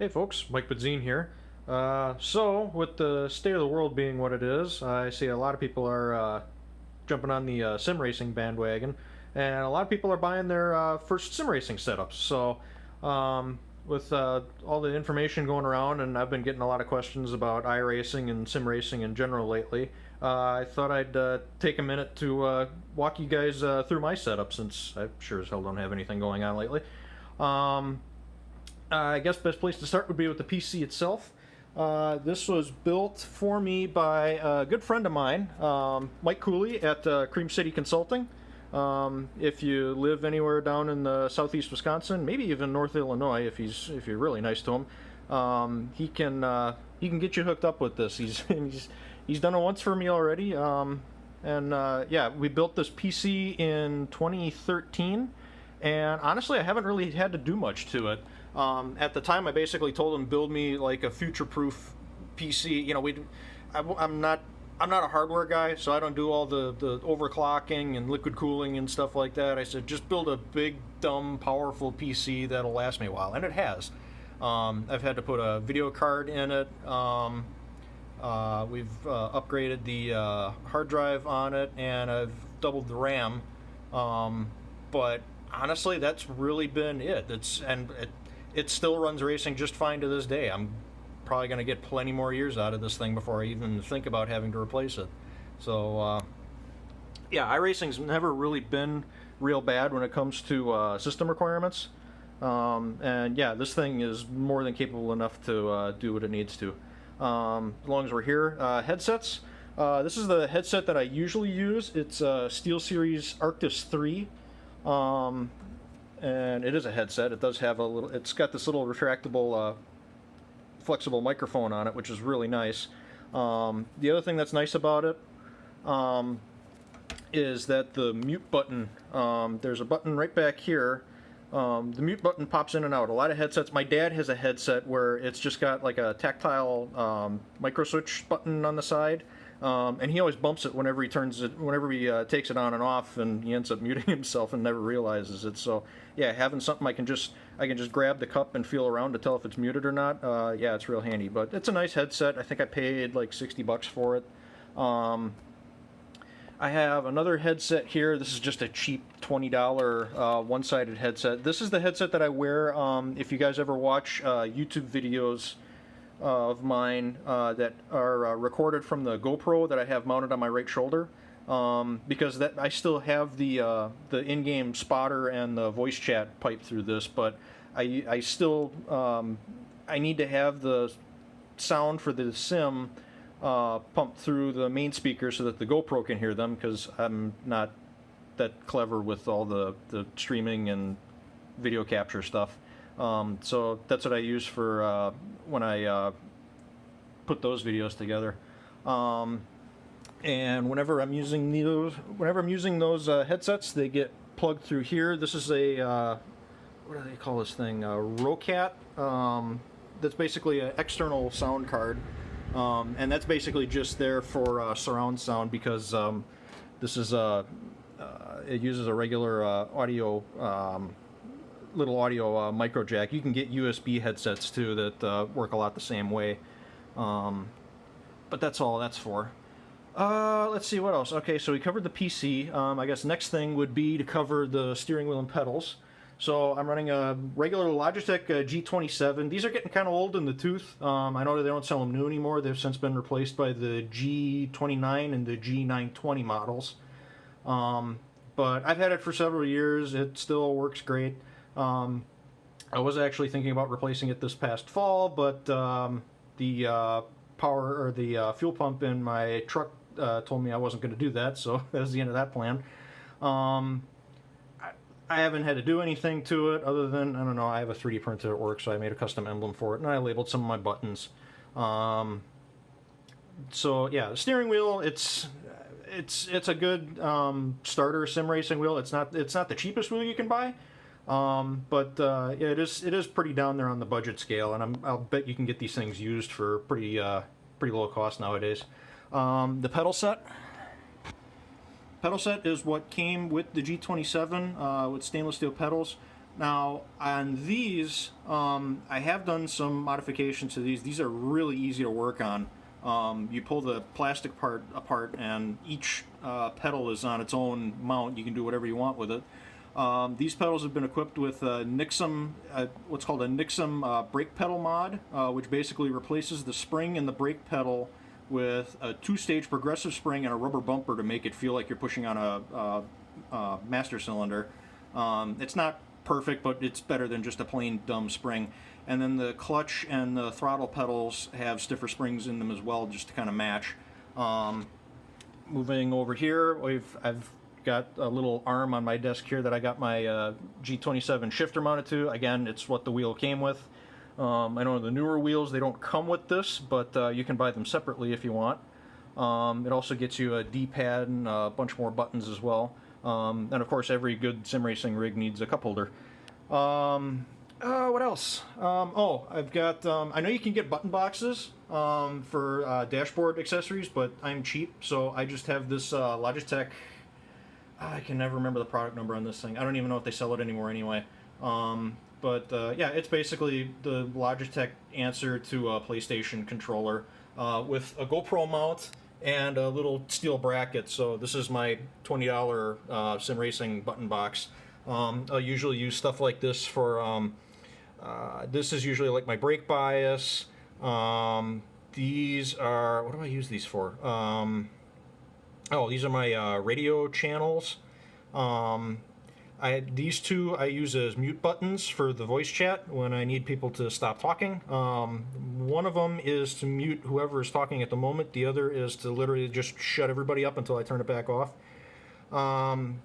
Hey folks, Mike Badzine here. So, with the state of the world being what it is, I see a lot of people are jumping on the sim racing bandwagon, and a lot of people are buying their first sim racing setups. So, with all the information going around, and I've been getting a lot of questions about iRacing and sim racing in general lately, I thought I'd take a minute to walk you guys through my setup since I sure as hell don't have anything going on lately. I guess best place to start would be with the PC itself. This was built for me by a good friend of mine, Mike Cooley at Cream City Consulting. If you live anywhere down in southeast Wisconsin, maybe even North Illinois, if you're really nice to him, he can get you hooked up with this. He's done it once for me already, yeah, we built this PC in 2013, and honestly, I haven't really had to do much to it. At the time, I basically told him build me like a future-proof PC. You know, I'm not a hardware guy, so I don't do all the overclocking and liquid cooling and stuff like that. I said just build a big, dumb, powerful PC that'll last me a while, and it has. I've had to put a video card in it. We've upgraded the hard drive on it, and I've doubled the RAM. But honestly, that's really been it. It still runs racing just fine to this day. I'm probably going to get plenty more years out of this thing before I even think about having to replace it. So, yeah, iRacing's never really been real bad when it comes to system requirements. And yeah, this thing is more than capable enough to do what it needs to. As long as we're here, headsets. This is the headset that I usually use. It's SteelSeries Arctis 3. And it is a headset. It does have it's got this little retractable, flexible microphone on it, which is really nice. The other thing that's nice about it is that the mute button, there's a button right back here. The mute button pops in and out. A lot of headsets, my dad has a headset where it's just got like a tactile micro switch button on the side. And he always bumps it whenever he takes it on and off, and he ends up muting himself and never realizes it. So yeah, having something I can just grab the cup and feel around to tell if it's muted or not. Yeah, it's real handy. But it's a nice headset. I think I paid like $60 for it. I have another headset here. This is just a cheap $20 one-sided headset. This is the headset that I wear if you guys ever watch YouTube videos of mine that are recorded from the GoPro that I have mounted on my right shoulder, because I still have the in-game spotter and the voice chat pipe through this, but I still I need to have the sound for the sim pumped through the main speaker so that the GoPro can hear them, because I'm not that clever with all the streaming and video capture stuff. So that's what I use for when I put those videos together. And whenever I'm using those headsets, they get plugged through here. This is a what do they call this thing? A Rocat. That's basically an external sound card, and that's basically just there for surround sound, because this is it uses a regular little audio micro jack. You can get USB headsets too that work a lot the same way, but that's all that's for. Let's see what else. Okay, so we covered the PC. I guess next thing would be to cover the steering wheel and pedals. So I'm running a regular Logitech G27. These are getting kind of old in the tooth. I know they don't sell them new anymore. They've since been replaced by the G29 and the G920 models. But I've had it for several years. It still works great. I was actually thinking about replacing it this past fall, but the fuel pump in my truck told me I wasn't going to do that, so that was the end of that plan. I haven't had to do anything to it other than, I don't know, I have a 3D printer at work, so I made a custom emblem for it, and I labeled some of my buttons. So yeah, the steering wheel, it's a good starter sim racing wheel. It's not the cheapest wheel you can buy, but it is pretty down there on the budget scale, and I'll bet you can get these things used for pretty low cost nowadays. The pedal set. Pedal set is what came with the G27 with stainless steel pedals. Now, on these, I have done some modifications to these. These are really easy to work on. You pull the plastic part apart, and each pedal is on its own mount. You can do whatever you want with it. These pedals have been equipped with Nixum, what's called a Nixum brake pedal mod, which basically replaces the spring in the brake pedal with a two-stage progressive spring and a rubber bumper to make it feel like you're pushing on a master cylinder. It's not perfect, but it's better than just a plain dumb spring. And then the clutch and the throttle pedals have stiffer springs in them as well, just to kind of match. Moving over here, I've got a little arm on my desk here that I got my G27 shifter mounted to. Again, it's what the wheel came with. I know the newer wheels, they don't come with this, but you can buy them separately if you want. It also gets you a D-pad and a bunch more buttons as well. And of course, every good sim racing rig needs a cup holder. What else? Oh, I've got, I know you can get button boxes for dashboard accessories, but I'm cheap, so I just have this Logitech. I can never remember the product number on this thing. I don't even know if they sell it anymore anyway. Yeah, it's basically the Logitech answer to a PlayStation controller with a GoPro mount and a little steel bracket. So this is my $20 sim racing button box. I'll usually use stuff like this for, this is usually like my brake bias. These are, what do I use these for? Oh, these are my radio channels. These two I use as mute buttons for the voice chat when I need people to stop talking. One of them is to mute whoever is talking at the moment. The other is to literally just shut everybody up until I turn it back off. And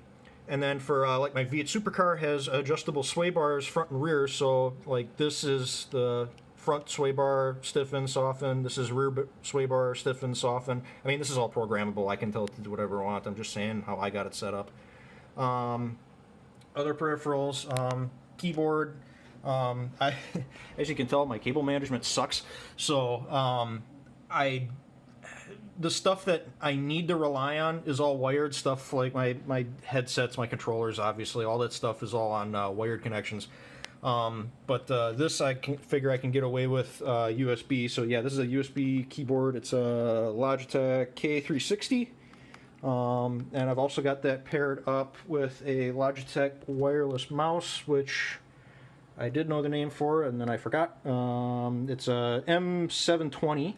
then for like my V8 Supercar has adjustable sway bars front and rear. So like this is the front sway bar, stiffen, soften. This is rear sway bar, stiffen, soften. I mean, this is all programmable. I can tell it to do whatever I want. I'm just saying how I got it set up. Other peripherals, keyboard. As you can tell, my cable management sucks. So the stuff that I need to rely on is all wired stuff, like my headsets, my controllers, obviously. All that stuff is all on wired connections. This I can figure I can get away with USB. So yeah, this is a USB keyboard. It's a Logitech K360. And I've also got that paired up with a Logitech wireless mouse, which I did know the name for, and then I forgot. It's a M720.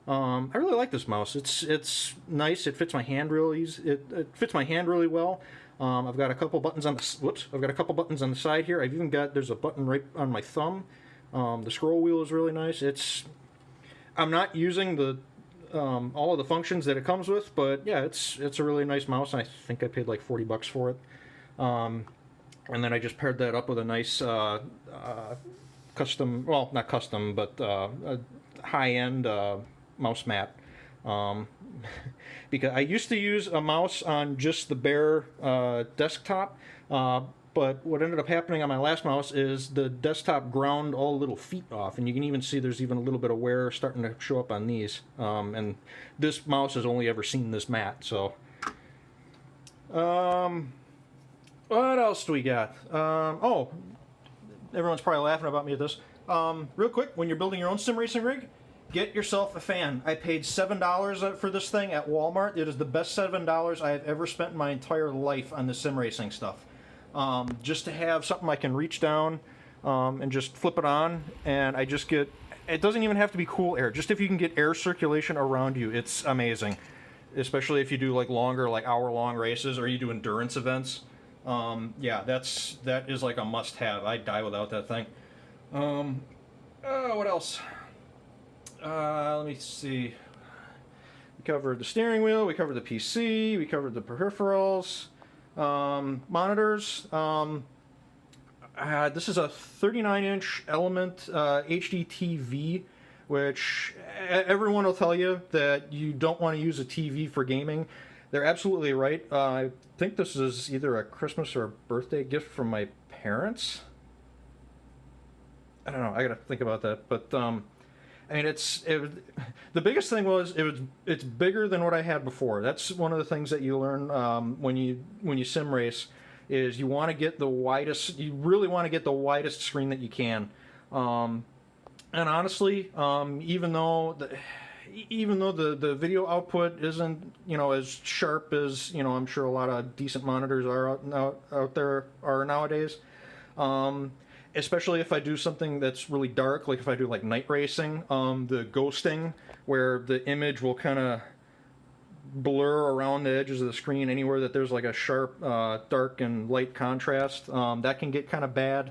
I really like this mouse. It's nice. It fits my hand really easy. It fits my hand really well. I've got a couple buttons on the I've got a couple buttons on the side here. I've even got there's a button right on my thumb. The scroll wheel is really nice. I'm not using the all of the functions that it comes with, but yeah, it's a really nice mouse. I think I paid like $40 for it. And then I just paired that up with a nice custom, well, not custom, but a high-end mouse mat. Because I used to use a mouse on just the bare desktop, but what ended up happening on my last mouse is the desktop ground all the little feet off, and you can even see there's even a little bit of wear starting to show up on these. And this mouse has only ever seen this mat, so. What else do we got? Oh, everyone's probably laughing about me at this. Real quick, when you're building your own sim racing rig, get yourself a fan. I paid $7 for this thing at Walmart. It is the best $7 I have ever spent in my entire life on the sim racing stuff. Just to have something I can reach down and just flip it on, and I just get, it doesn't even have to be cool air. Just if you can get air circulation around you, it's amazing. Especially if you do like longer, like hour-long races, or you do endurance events. Yeah, that is like a must-have. I'd die without that thing. What else? Let me see. We covered the steering wheel, we covered the PC, we covered the peripherals, monitors. This is a 39-inch Element HD TV, which everyone will tell you that you don't want to use a TV for gaming. They're absolutely right. I think this is either a Christmas or a birthday gift from my parents. I don't know. I gotta think about that. But I mean, the biggest thing was it's bigger than what I had before. That's one of the things that you learn when you sim race is you want to get the widest, you really want to get the widest screen that you can. And honestly, even though the video output isn't, you know, as sharp as, you know, I'm sure a lot of decent monitors are out there are nowadays. Especially if I do something that's really dark, like if I do like night racing, the ghosting, where the image will kind of blur around the edges of the screen anywhere that there's like a sharp dark and light contrast, that can get kind of bad.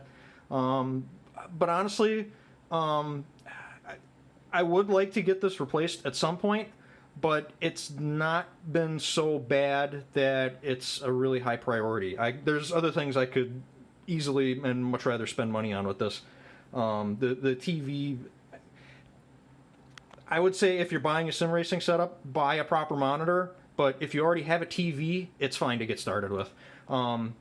But honestly, I would like to get this replaced at some point, but it's not been so bad that it's a really high priority. There's other things I could easily and much rather spend money on with this. The TV, I would say if you're buying a sim racing setup, buy a proper monitor, but if you already have a TV, it's fine to get started with. And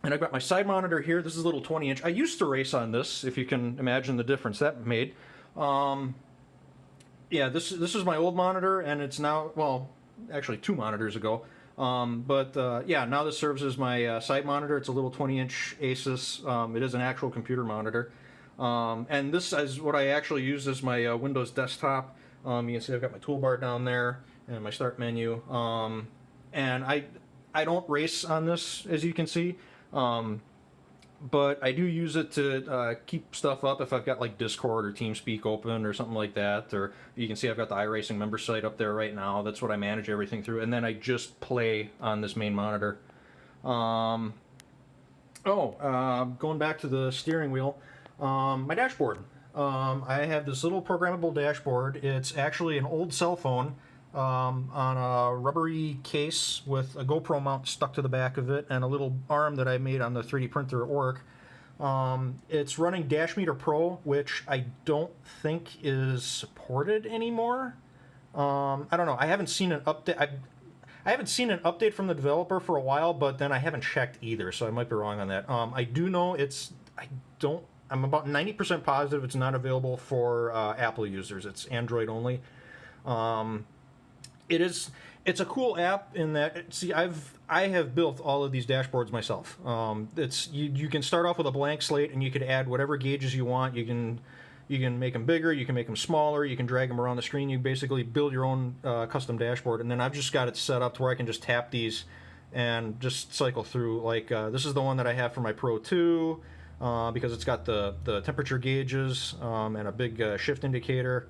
I've got my side monitor here. This is a little 20-inch. I used to race on this, if you can imagine the difference that made. Yeah, this is my old monitor, and it's now, well, actually 2 monitors ago. Yeah, now this serves as my site monitor. It's a little 20-inch Asus. It is an actual computer monitor. And this is what I actually use as my Windows desktop. You can see I've got my toolbar down there and my start menu. And I don't race on this, as you can see. But I do use it to keep stuff up if I've got like Discord or TeamSpeak open or something like that. Or you can see I've got the iRacing member site up there right now. That's what I manage everything through. And then I just play on this main monitor. Going back to the steering wheel, my dashboard. I have this little programmable dashboard. It's actually an old cell phone on a rubbery case with a GoPro mount stuck to the back of it and a little arm that I made on the 3D printer at work. It's running Dash Meter Pro, which I don't think is supported anymore. I don't know. I haven't seen an update. I haven't seen an update from the developer for a while, but then I haven't checked either, so I might be wrong on that. I do know I'm about 90% positive it's not available for Apple users. It's Android only. It's a cool app in that, see, I have built all of these dashboards myself. You can start off with a blank slate and you can add whatever gauges you want. You can make them bigger, you can make them smaller, you can drag them around the screen. You basically build your own custom dashboard, and then I've just got it set up to where I can just tap these and just cycle through. Like this is the one that I have for my Pro 2 because it's got the temperature gauges and a big shift indicator.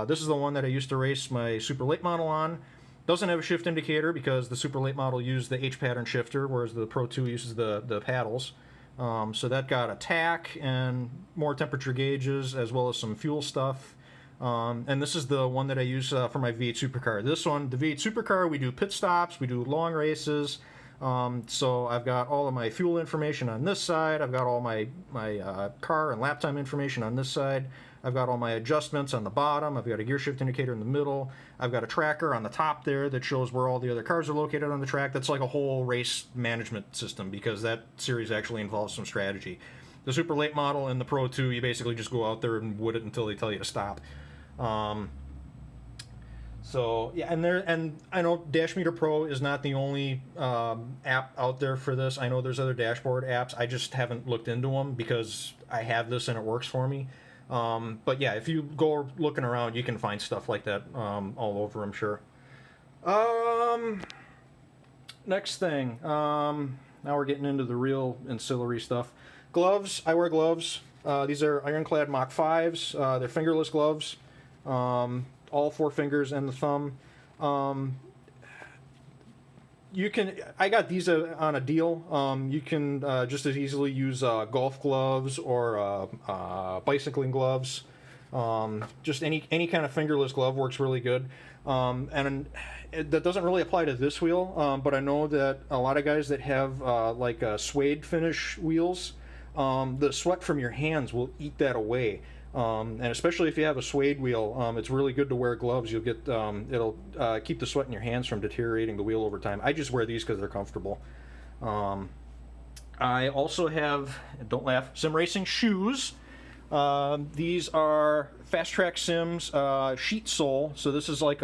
This is the one that I used to race my super late model on. Doesn't have a shift indicator because the super late model used the H pattern shifter, whereas the Pro 2 uses the paddles. So that got a tack and more temperature gauges as well as some fuel stuff. And this is the one that I use for my V8 supercar. This one, the V8 supercar, we do pit stops, we do long races. So I've got all of my fuel information on this side. I've got all my car and lap time information on this side. I've got all my adjustments on the bottom. I've got a gear shift indicator in the middle. I've got a tracker on the top there that shows where all the other cars are located on the track. That's like a whole race management system because that series actually involves some strategy. The super late model and the Pro 2, you basically just go out there and wood it until they tell you to stop. So yeah, and I know Dash Meter Pro is not the only app out there for this. I know there's other dashboard apps. I just haven't looked into them because I have this and it works for me. But yeah, if you go looking around, you can find stuff like that all over, I'm sure. Next thing, now we're getting into the real ancillary stuff. Gloves. I wear gloves. These are Ironclad Mach 5s. They're fingerless gloves. All 4 fingers and the thumb. I got these on a deal. You can just as easily use golf gloves or bicycling gloves. Just any kind of fingerless glove works really good. And that doesn't really apply to this wheel, but I know that a lot of guys that have like suede finish wheels, the sweat from your hands will eat that away. And especially if you have a suede wheel, it's really good to wear gloves. You'll get it'll keep the sweat in your hands from deteriorating the wheel over time. I just wear these because they're comfortable. I also have, don't laugh, sim racing shoes. These are Fast Track Sims sheet sole. So this is like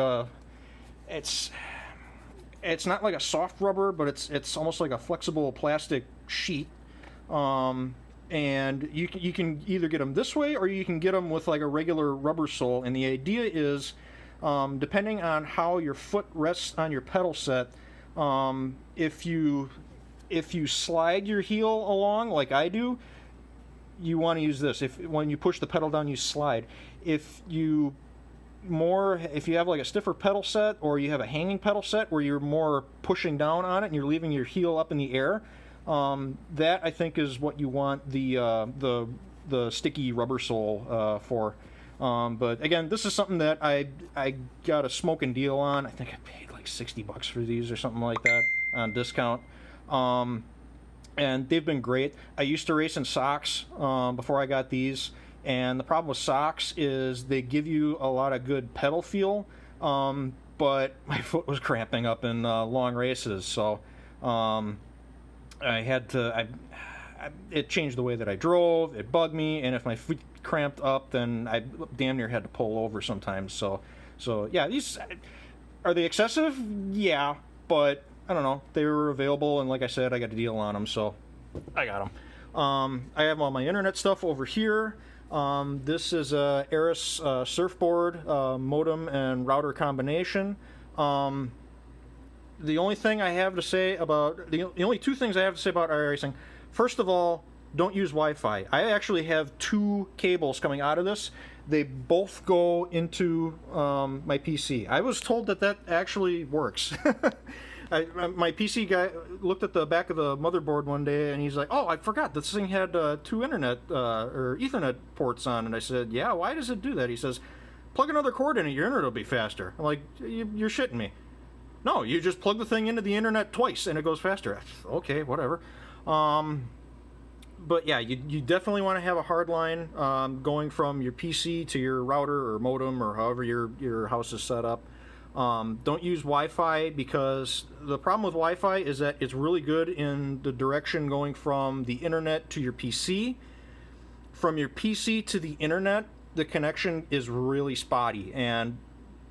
it's not like a soft rubber, but it's almost like a flexible plastic sheet. And you can either get them this way or you can get them with like a regular rubber sole. And the idea is, depending on how your foot rests on your pedal set, if you slide your heel along like I do, you want to use this. When you push the pedal down, you slide. If you have like a stiffer pedal set, or you have a hanging pedal set where you're more pushing down on it and you're leaving your heel up in the air, that I think is what you want the sticky rubber sole for. But again, this is something that I got a smoking deal on. I think I paid like $60 for these or something like that on discount. And they've been great. I used to race in socks before I got these, and the problem with socks is they give you a lot of good pedal feel, but my foot was cramping up in long races, so I had to. It changed the way that I drove. It bugged me, and if my foot cramped up, then I damn near had to pull over sometimes. So yeah, these are they excessive? Yeah, but I don't know. They were available, and like I said, I got a deal on them, so I got them. I have all my internet stuff over here. This is a Aris surfboard modem and router combination. The only thing I have to say about the only two things I have to say about iRacing. First of all, don't use Wi-Fi. I actually have two cables coming out of this. They both go into my PC. I was told that actually works. My PC guy looked at the back of the motherboard one day, and he's like, "Oh, I forgot this thing had two internet or Ethernet ports on." And I said, "Yeah, why does it do that?" He says, "Plug another cord in it, your internet will be faster." I'm like, "You're shitting me." No, you just plug the thing into the internet twice, and it goes faster. Okay, whatever. But yeah, you definitely want to have a hard line going from your PC to your router or modem or however your house is set up. Don't use Wi-Fi, because the problem with Wi-Fi is that it's really good in the direction going from the internet to your PC. From your PC to the internet, the connection is really spotty, and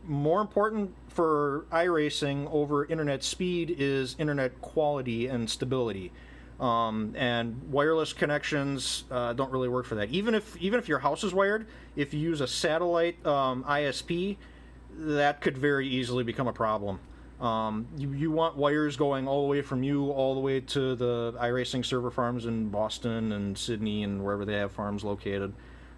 more important for iRacing over internet speed is internet quality and stability. And wireless connections don't really work for that. Even if your house is wired, if you use a satellite ISP, that could very easily become a problem. You want wires going all the way from you all the way to the iRacing server farms in Boston and Sydney and wherever they have farms located.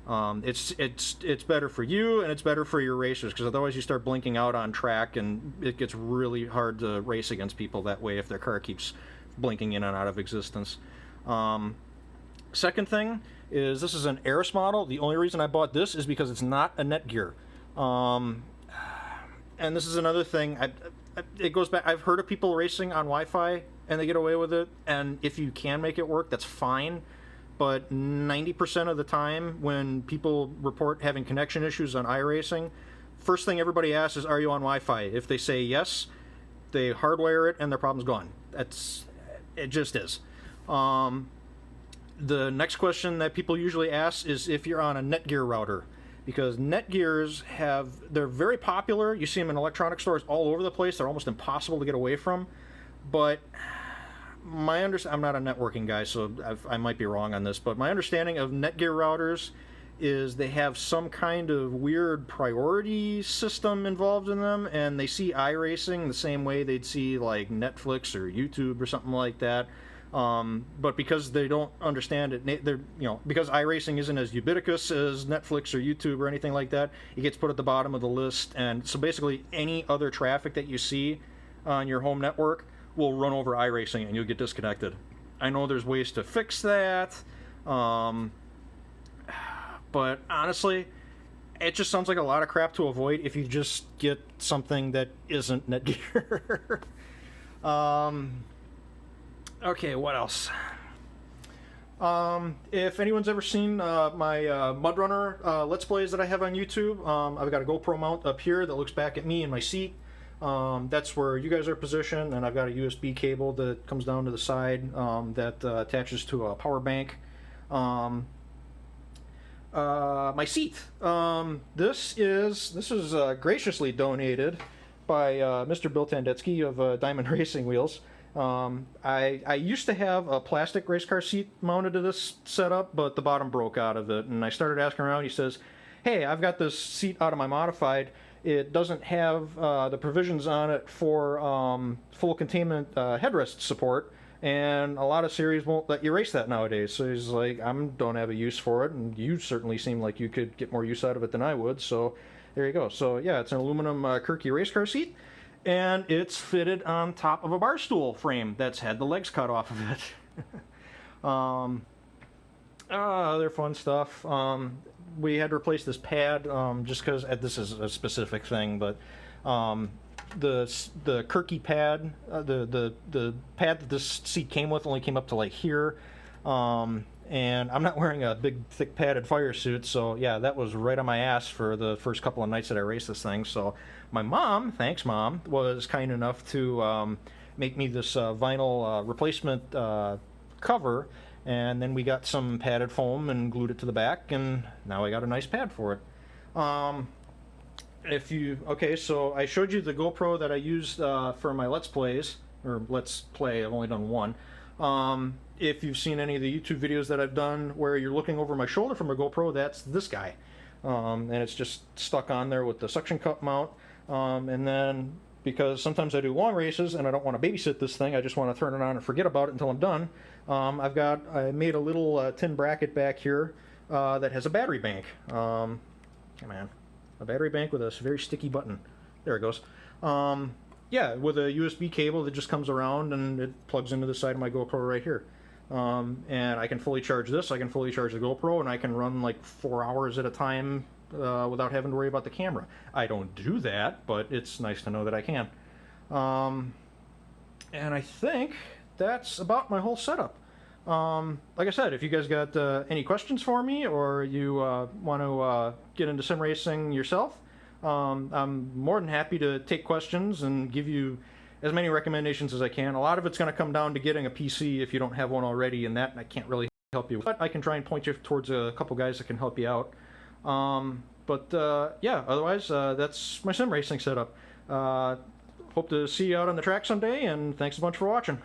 It's better for you, and it's better for your racers, because otherwise you start blinking out on track, and it gets really hard to race against people that way if their car keeps blinking in and out of existence. Second thing is, this is an Aris model. The only reason I bought this is because it's not a Netgear. And this is another thing. It goes back. I've heard of people racing on Wi-Fi and they get away with it. And if you can make it work, that's fine. But 90% of the time, when people report having connection issues on iRacing, first thing everybody asks is, "Are you on Wi-Fi?" If they say yes, they hardwire it and their problem's gone. It just is. The next question that people usually ask is if you're on a Netgear router, because Netgears they're very popular. You see them in electronic stores all over the place. They're almost impossible to get away from. But I'm not a networking guy, so I might be wrong on this, but my understanding of Netgear routers is they have some kind of weird priority system involved in them, and they see iRacing the same way they'd see like Netflix or YouTube or something like that. But because they don't understand it, because iRacing isn't as ubiquitous as Netflix or YouTube or anything like that, it gets put at the bottom of the list. And so basically any other traffic that you see on your home network will run over iRacing and you'll get disconnected. I know there's ways to fix that, but honestly, it just sounds like a lot of crap to avoid if you just get something that isn't Netgear. Okay, what else? If anyone's ever seen my Mudrunner Let's Plays that I have on YouTube, I've got a GoPro mount up here that looks back at me in my seat. That's where you guys are positioned, and I've got a USB cable that comes down to the side that attaches to a power bank. My seat. This is graciously donated by Mr. Bill Tandetsky of Diamond Racing Wheels. I used to have a plastic race car seat mounted to this setup, but the bottom broke out of it, and I started asking around. He says, hey, I've got this seat out of my modified. It doesn't have the provisions on it for full containment headrest support, and a lot of series won't let you race that nowadays. So he's like, I don't have a use for it, and you certainly seem like you could get more use out of it than I would, so there you go. So yeah, it's an aluminum Kirky race car seat, and it's fitted on top of a bar stool frame that's had the legs cut off of it. Other fun stuff. We had to replace this pad just because this is a specific thing, but the Kirky pad, the pad that this seat came with only came up to like here, and I'm not wearing a big thick padded fire suit, so yeah, that was right on my ass for the first couple of nights that I raced this thing. So my mom, thanks mom, was kind enough to make me this vinyl replacement cover, and then we got some padded foam and glued it to the back, and now I got a nice pad for it. Okay, so I showed you the GoPro that I used for my Let's Plays, or Let's Play, I've only done one. If you've seen any of the YouTube videos that I've done where you're looking over my shoulder from a GoPro, that's this guy. And it's just stuck on there with the suction cup mount. And then, because sometimes I do long races and I don't want to babysit this thing, I just want to turn it on and forget about it until I'm done. I made a little tin bracket back here that has a battery bank. Come on. A battery bank with a very sticky button. There it goes. Yeah, with a USB cable that just comes around and it plugs into the side of my GoPro right here. And I can fully charge this, I can fully charge the GoPro, and I can run like 4 hours at a time without having to worry about the camera. I don't do that, but it's nice to know that I can. And I think that's about my whole setup. Like I said, if you guys got any questions for me, or you want to get into sim racing yourself, I'm more than happy to take questions and give you as many recommendations as I can. A lot of it's going to come down to getting a PC if you don't have one already, and that I can't really help you with. But I can try and point you towards a couple guys that can help you out. Yeah, otherwise, that's my sim racing setup. Hope to see you out on the track someday, and thanks a bunch for watching.